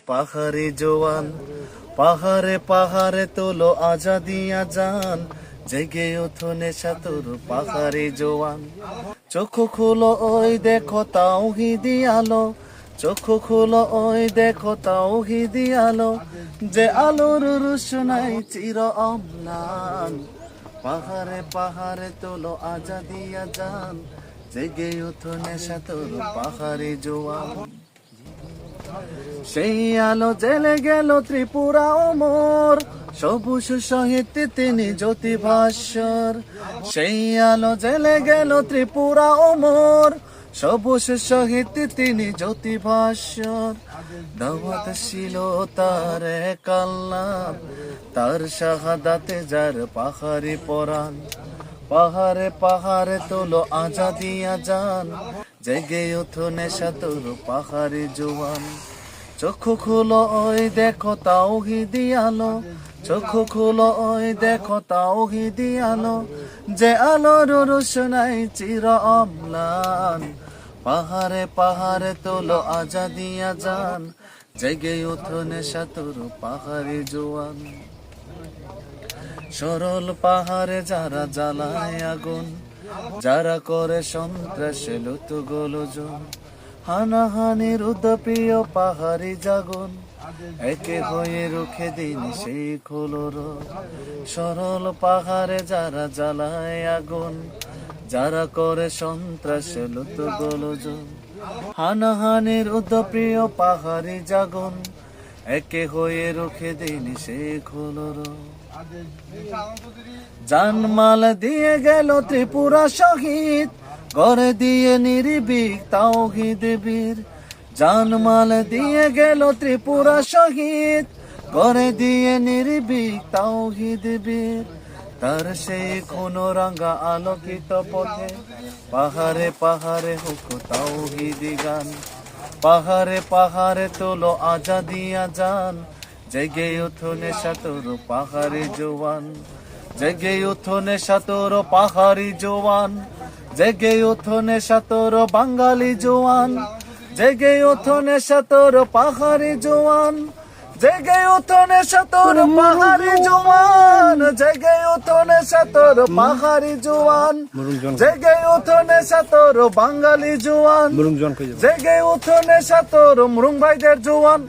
পাহাড়ি জোয়ান, পাহাড়ে পাহাড়ে তোলো আজাদি আজান, জেগে ওঠো নেশা তোর পাহাড়ি জোয়ান। চোখ খুলো ওই দেখো তাওহীদি আলো, চোখ খুলো ওই দেখো তাওহীদি আলো, যে আলোর রোশনাই চির অম্লান। পাহাড়ে পাহাড়ে তোলো আজাদি আজান, জেগে ওঠো নেশা তোর পাহাড়ি জোয়ান। সেই আলো জেলে গেল ত্রিপুরা অমর, সবুজ সহিত তিনি জ্যোতি ভাস্বর। সেই আলো জেলে গেল ত্রিপুরা অমর, সবুজ সহিত তিনি জ্যোতি ভাস্বর। দাওয়াত ছিল তার কাল্লাম, তার শাহাদাতে যার পাহাড়ি পরাণ। পাহাড়ে পাহাড়ে তোলো আজাদি আজান, জেগে ওঠো নেশা তোর পাহাড়ি জোয়ান। চোখ খুলো ওই দেখো তাওহীদি আলো, চোখ খুলো ওই দেখো তাওহীদি আলো, যে আলোর রোশনাই চির অম্লান। পাহাড়ে পাহাড়ে তোলো আজাদি আজান, জেগে ওঠো নেশা তোর পাহাড়ি জোয়ান। সরল পাহাড়ে যারা জ্বালায় আগুন, যারা করে সন্ত্রাসে লুত গোলযোগ, হানাহানির উদ্যপীয় পাহাড়ি জাগন, একে হয়ে রুখে দিন সেই খোলর। সরল পাহাড়ে যারা জ্বালায় আগুন, যারা করে সন্ত্রাসে লুত গোলযোগ, হানাহানির উদ্যপীয় পাহাড়ি জাগন, একে হয়ে রুখে দিন সেই খোলর। জানমাল দিয়ে গেল ত্রিপুরা শহীদ, গড়ে দিয়ে নির্ভীক তাওহীদ বীর। জানমাল দিয়ে গেল ত্রিপুরা শহীদ, গড়ে দিয়ে নির্ভীক তাওহীদ বীর। তার সেই খুন রাঙা আলোকিত পথে, পাহাড়ে পাহাড়ে হোক তাওহীদি গান। পাহাড়ে পাহাড়ে তোলো আজাদি আজান, জেগে ওঠো নেশা তোর পাহাড়ি জোয়ান। জেগে ওঠো নেশা তোর পাহাড়ি জোয়ান, জেগে ওঠো নেশা তোর বাঙালি জোয়ান। জেগে ওঠো নেশা তোর পাহাড়ি জোয়ান, জেগে ওঠো নেশা তোর পাহাড়ি জোয়ান। জেগে ওঠো নেশা তোর পাহাড়ি জোয়ান, জেগে ওঠো নেশা তোর বাঙালি জোয়ান। জেগে ওঠো নেশা তোর মুরুং ভাইদের জোয়ান।